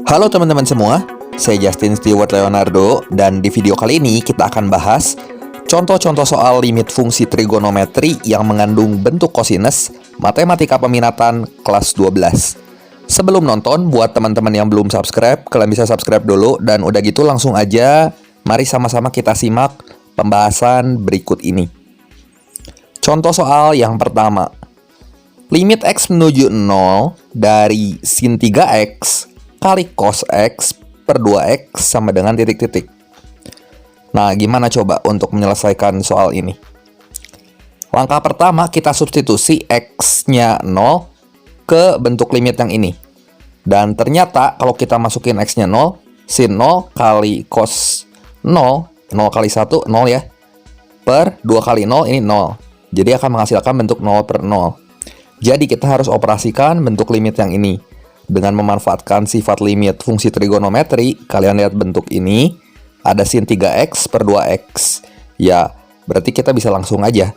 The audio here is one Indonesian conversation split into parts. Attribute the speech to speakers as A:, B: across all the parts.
A: Halo teman-teman semua, saya Justin Stewart Leonardo, dan di video kali ini kita akan bahas contoh-contoh soal limit fungsi trigonometri yang mengandung bentuk kosinus, matematika peminatan kelas 12. Sebelum nonton, buat teman-teman yang belum subscribe, kalian bisa subscribe dulu, dan udah gitu langsung aja, mari sama-sama kita simak pembahasan berikut ini. Contoh soal yang pertama, limit X menuju 0 dari sin 3X kali cos X per 2X sama dengan titik-titik. Nah, gimana coba untuk menyelesaikan soal ini? Langkah pertama, kita substitusi X-nya 0 ke bentuk limit yang ini. Dan ternyata kalau kita masukin X-nya 0, sin 0 kali cos 0, 0 kali 1, 0 ya, per 2 kali 0, ini 0. Jadi akan menghasilkan bentuk 0 per 0. Jadi kita harus operasikan bentuk limit yang ini. Dengan memanfaatkan sifat limit fungsi trigonometri, kalian lihat bentuk ini, ada sin 3X per 2X. Ya, berarti kita bisa langsung aja.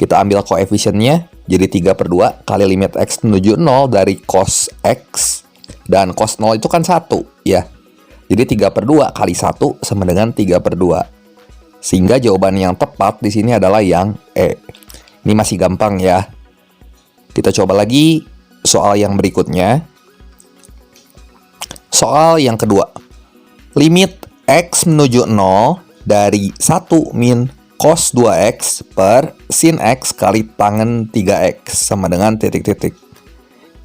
A: Kita ambil koefisiennya, jadi 3 per 2 kali limit X menuju 0 dari cos X. Dan cos 0 itu kan 1, ya. Jadi 3 per 2 kali 1 sama dengan 3 per 2. Sehingga jawaban yang tepat di sini adalah yang E. Ini masih gampang ya. Kita coba lagi soal yang berikutnya. Soal yang kedua, limit X menuju 0 dari 1 min cos 2X per sin X kali tangen 3X sama dengan titik-titik.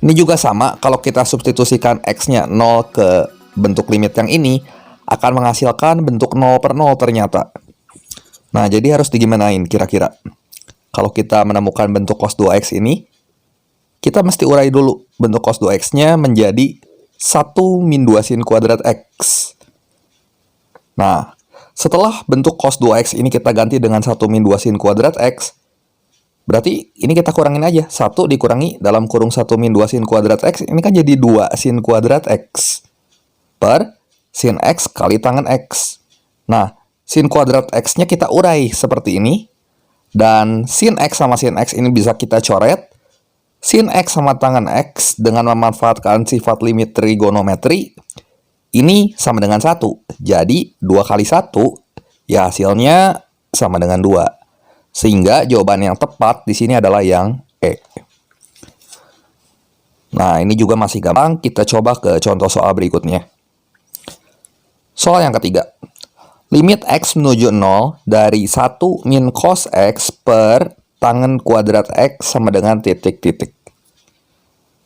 A: Ini juga sama, kalau kita substitusikan X-nya 0 ke bentuk limit yang ini, akan menghasilkan bentuk 0 per 0 ternyata. Nah, jadi harus digimanain kira-kira? Kalau kita menemukan bentuk cos 2X ini, kita mesti urai dulu bentuk cos 2X-nya menjadi 1 min 2 sin kuadrat X. Nah, setelah bentuk cos 2X ini kita ganti dengan 1 min 2 sin kuadrat X, berarti ini kita kurangin aja. 1 dikurangi dalam kurung 1 min 2 sin kuadrat X, ini kan jadi 2 sin kuadrat X per sin X kali tangen X. Nah, sin kuadrat X-nya kita urai seperti ini. Dan sin X sama sin X ini bisa kita coret. Sin X sama tangen X dengan memanfaatkan sifat limit trigonometri, ini sama dengan 1. Jadi 2 kali 1, ya hasilnya sama dengan 2. Sehingga jawaban yang tepat di sini adalah yang E. Nah, ini juga masih gampang. Kita coba ke contoh soal berikutnya. Soal yang ketiga. Limit X menuju 0 dari 1 min cos X per tangen kuadrat X sama dengan titik-titik.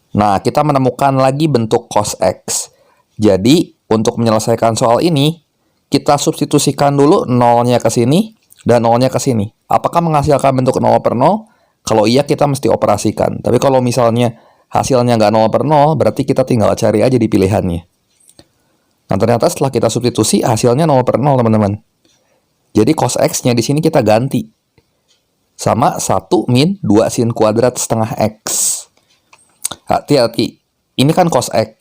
A: Nah, kita menemukan lagi bentuk cos X. Jadi, untuk menyelesaikan soal ini, kita substitusikan dulu 0-nya ke sini dan 0-nya ke sini. Apakah menghasilkan bentuk 0 per 0? Kalau iya, kita mesti operasikan. Tapi kalau misalnya hasilnya nggak 0 per 0, berarti kita tinggal cari aja di pilihannya. Nah, ternyata setelah kita substitusi, hasilnya 0 per 0, teman-teman. Jadi, cos X-nya di sini kita ganti. Sama 1 min 2 sin kuadrat setengah X. Hati-hati, ini kan cos X.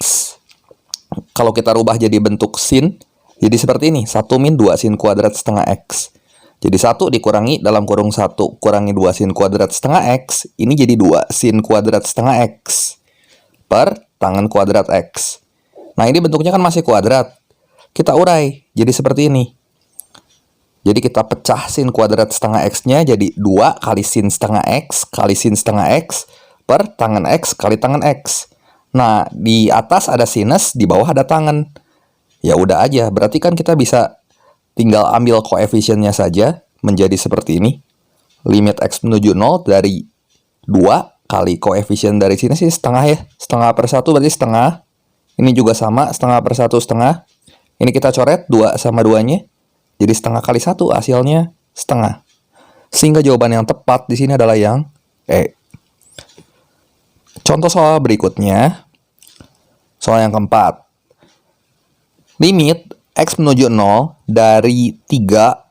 A: Kalau kita rubah jadi bentuk sin, jadi seperti ini, 1 min 2 sin kuadrat setengah X. Jadi 1 dikurangi dalam kurung 1, kurangi 2 sin kuadrat setengah X, ini jadi 2 sin kuadrat setengah X per tangen kuadrat X. Nah, ini bentuknya kan masih kuadrat. Kita urai, jadi seperti ini. Jadi kita pecah sin kuadrat setengah X-nya jadi 2 kali sin setengah X kali sin setengah X per tangen X kali tangen X. Nah, di atas ada sinus, di bawah ada tangen. Ya udah aja, berarti kan kita bisa tinggal ambil koefisiennya saja menjadi seperti ini. Limit X menuju 0 dari 2 kali koefisien dari sini sih setengah ya. Setengah per 1 berarti setengah. Ini juga sama, setengah per 1 setengah. Ini kita coret 2 sama 2-nya. Jadi setengah kali 1 hasilnya setengah. Sehingga jawaban yang tepat di sini adalah yang E. Contoh soal berikutnya. Soal yang keempat. Limit X menuju 0 dari 3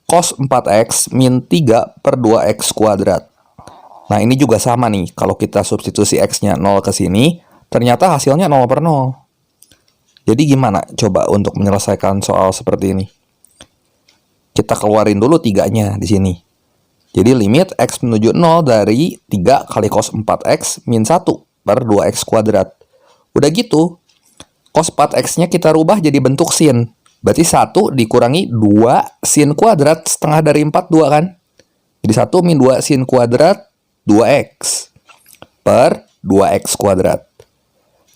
A: cos 4X min 3 per 2X kuadrat. Nah, ini juga sama nih. Kalau kita substitusi X-nya 0 ke sini, ternyata hasilnya 0 per 0. Jadi gimana coba untuk menyelesaikan soal seperti ini? Kita keluarin dulu 3-nya di sini. Jadi limit X menuju 0 dari 3 kali cos 4X min 1 per 2x kuadrat. Udah gitu, cos 4x-nya kita rubah jadi bentuk sin. Berarti 1 dikurangi 2 sin kuadrat setengah dari 4, 2 kan? Jadi 1 min 2 sin kuadrat 2x per 2x kuadrat.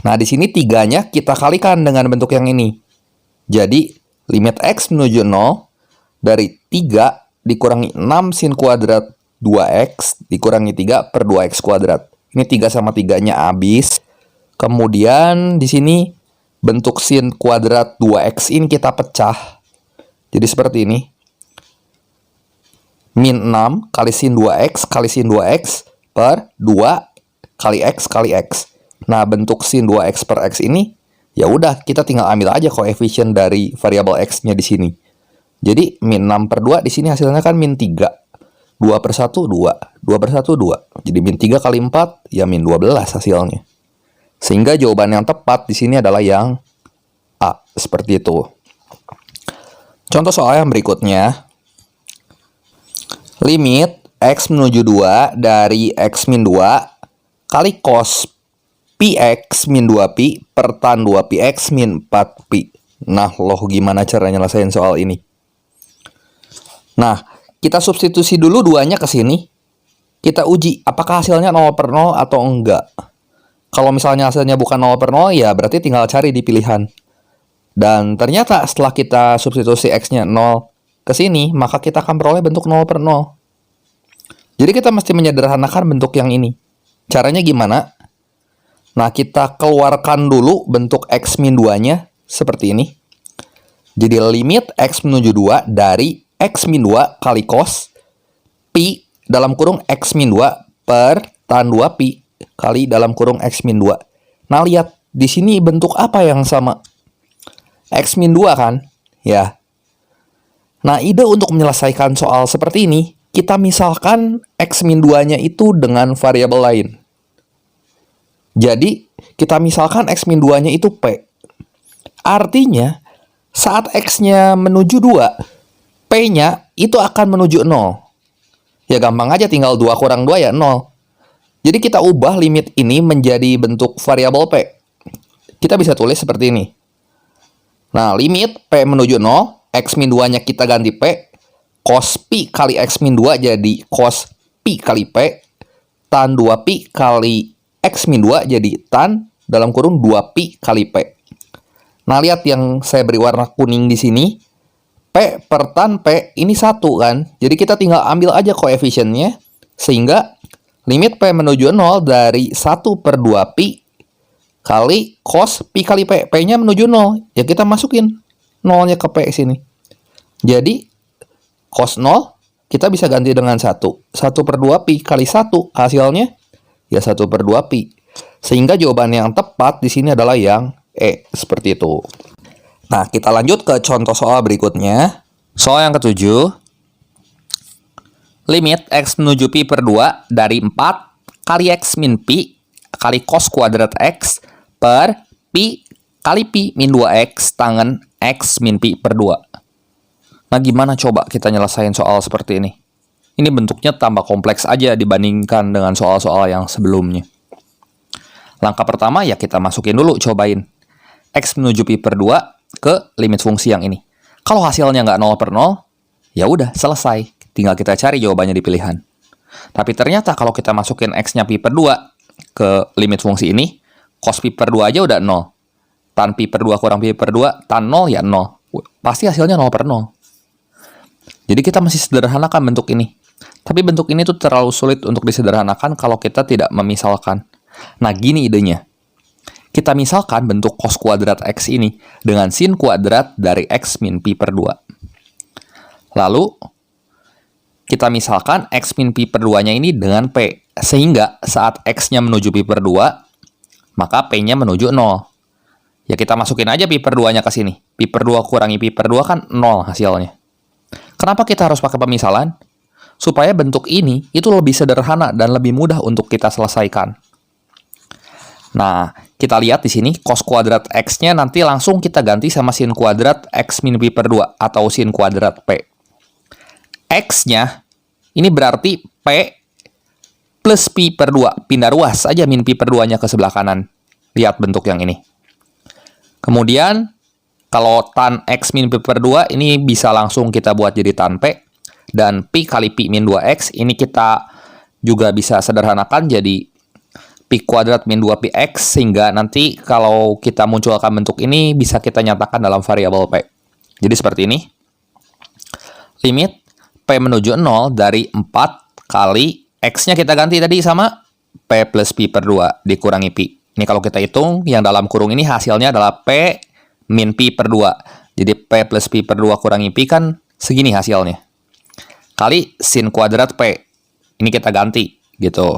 A: Nah, di sini 3-nya kita kalikan dengan bentuk yang ini. Jadi, limit x menuju 0 dari 3 dikurangi 6 sin kuadrat 2x dikurangi 3 per 2x kuadrat. Ini 3 sama 3-nya habis. Kemudian di sini bentuk sin kuadrat 2x ini kita pecah. Jadi seperti ini. Min 6 kali sin 2x kali sin 2x per 2 kali x kali x. Nah, bentuk sin 2x per x ini, ya udah kita tinggal ambil aja koefisien dari variabel x-nya di sini. Jadi, min 6 per 2 di sini hasilnya kan min 3. 2 per 1, 2. 2 per 1, 2. Jadi, min 3 kali 4, ya min 12 hasilnya. Sehingga jawaban yang tepat di sini adalah yang A. Seperti itu. Contoh soal yang berikutnya. Limit x menuju 2 dari x min 2 kali cos px min 2pi per tan 2px min 4pi. Nah, loh gimana cara nyelesain soal ini? Nah, kita substitusi dulu 2-nya ke sini. Kita uji apakah hasilnya 0 per 0 atau enggak. Kalau misalnya hasilnya bukan 0 per 0, ya berarti tinggal cari di pilihan. Dan ternyata setelah kita substitusi x-nya 0 ke sini, maka kita akan peroleh bentuk 0 per 0. Jadi kita mesti menyederhanakan bentuk yang ini. Caranya gimana? Nah, kita keluarkan dulu bentuk x min 2-nya seperti ini. Jadi limit x menuju 2 dari x min 2 kali cos pi dalam kurung x min 2 per tan 2pi kali dalam kurung x min 2. Nah, lihat di sini bentuk apa yang sama? X min 2 kan? Ya. Nah, ide untuk menyelesaikan soal seperti ini, kita misalkan x min 2-nya itu dengan variabel lain. Jadi, kita misalkan x min 2-nya itu p. Artinya, saat x-nya menuju 2, p-nya itu akan menuju 0. Ya gampang aja, tinggal 2 kurang 2 ya 0. Jadi kita ubah limit ini menjadi bentuk variabel p. Kita bisa tulis seperti ini. Nah, limit p menuju 0, x min 2-nya kita ganti p, cos pi kali x min 2 jadi cos pi kali p, tan 2pi kali x min 2 jadi tan dalam kurung 2pi kali p. Nah, lihat yang saya beri warna kuning di sini. P per tan P ini 1 kan. Jadi kita tinggal ambil aja koefisiennya. Sehingga limit P menuju 0 dari 1 per 2pi kali cos pi kali P. P-nya menuju 0. Ya kita masukin 0-nya ke P sini. Jadi cos 0 kita bisa ganti dengan 1. 1 per 2pi kali 1 hasilnya ya 1 per 2pi. Sehingga jawaban yang tepat di sini adalah yang E. Seperti itu. Nah, kita lanjut ke contoh soal berikutnya. Soal yang ketujuh. Limit x menuju pi per 2 dari 4 kali x min pi kali cos kuadrat x per pi kali pi min 2x tangen x min pi per 2. Nah, gimana coba kita nyelesain soal seperti ini? Ini bentuknya tambah kompleks aja dibandingkan dengan soal-soal yang sebelumnya. Langkah pertama ya kita masukin dulu, cobain. X menuju pi per 2 ke limit fungsi yang ini. Kalau hasilnya nggak 0 per 0, ya udah selesai. Tinggal kita cari jawabannya di pilihan. Tapi ternyata kalau kita masukin x-nya pi per 2 ke limit fungsi ini, cos pi per 2 aja udah 0. Tan pi per 2 kurang pi per 2, tan 0 ya 0. Pasti hasilnya 0 per 0. Jadi kita masih sederhanakan bentuk ini. Tapi bentuk ini tuh terlalu sulit untuk disederhanakan kalau kita tidak memisalkan. Nah, gini idenya. Kita misalkan bentuk cos kuadrat x ini dengan sin kuadrat dari x min pi per 2. Lalu, kita misalkan x min pi per 2-nya ini dengan p. Sehingga saat x-nya menuju pi per 2, maka p-nya menuju 0. Ya kita masukin aja pi per 2-nya ke sini. Pi per 2 kurangi pi per 2 kan 0 hasilnya. Kenapa kita harus pakai pemisalan? Supaya bentuk ini itu lebih sederhana dan lebih mudah untuk kita selesaikan. Nah, kita lihat di sini cos kuadrat x-nya nanti langsung kita ganti sama sin kuadrat x min pi per 2 atau sin kuadrat p. X-nya ini berarti p plus pi per 2. Pindah ruas saja min pi per 2-nya ke sebelah kanan. Lihat bentuk yang ini. Kemudian, kalau tan X min pi per 2, ini bisa langsung kita buat jadi tan P. Dan pi kali pi min 2X, ini kita juga bisa sederhanakan jadi pi kuadrat min 2px, sehingga nanti kalau kita munculkan bentuk ini, bisa kita nyatakan dalam variabel P. Jadi seperti ini. Limit P menuju 0 dari 4 kali X-nya kita ganti tadi sama P plus pi per 2 dikurangi pi. Ini kalau kita hitung, yang dalam kurung ini hasilnya adalah P min pi per 2. Jadi P plus pi per 2 kurangi pi kan segini hasilnya. Kali sin kuadrat P. Ini kita ganti, gitu.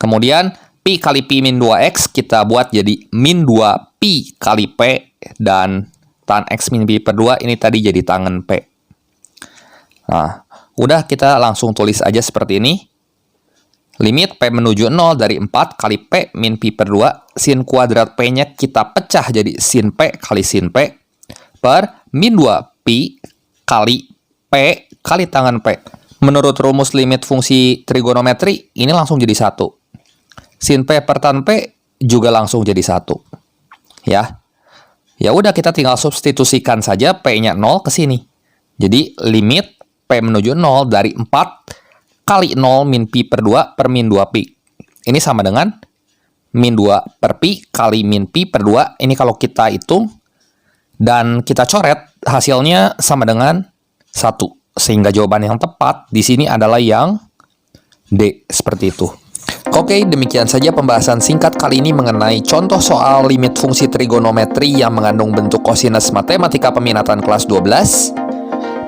A: Kemudian, pi kali pi min 2x kita buat jadi min 2 pi kali P. Dan tan X min pi per 2 ini tadi jadi tangen P. Nah, udah kita langsung tulis aja seperti ini. Limit P menuju 0 dari 4 kali P min pi per 2. Sin kuadrat P-nya kita pecah jadi sin P kali sin P. Per min 2 pi kali P kali tangen P. Menurut rumus limit fungsi trigonometri, ini langsung jadi 1. Sin P per tan P juga langsung jadi 1. Ya. Ya udah, kita tinggal substitusikan saja P-nya 0 ke sini. Jadi limit P menuju 0 dari 4 kali 0 min pi per 2 per min 2 pi. Ini sama dengan min 2 per pi kali min pi per 2. Ini kalau kita hitung dan kita coret, hasilnya sama dengan 1. Sehingga jawaban yang tepat di sini adalah yang D, seperti itu. Oke, demikian saja pembahasan singkat kali ini mengenai contoh soal limit fungsi trigonometri yang mengandung bentuk kosinus matematika peminatan kelas 12.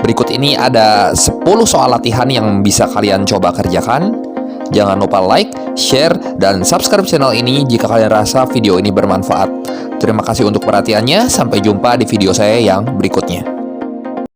A: Berikut ini ada 10 soal latihan yang bisa kalian coba kerjakan. Jangan lupa like, share, dan subscribe channel ini jika kalian rasa video ini bermanfaat. Terima kasih untuk perhatiannya, sampai jumpa di video saya yang berikutnya.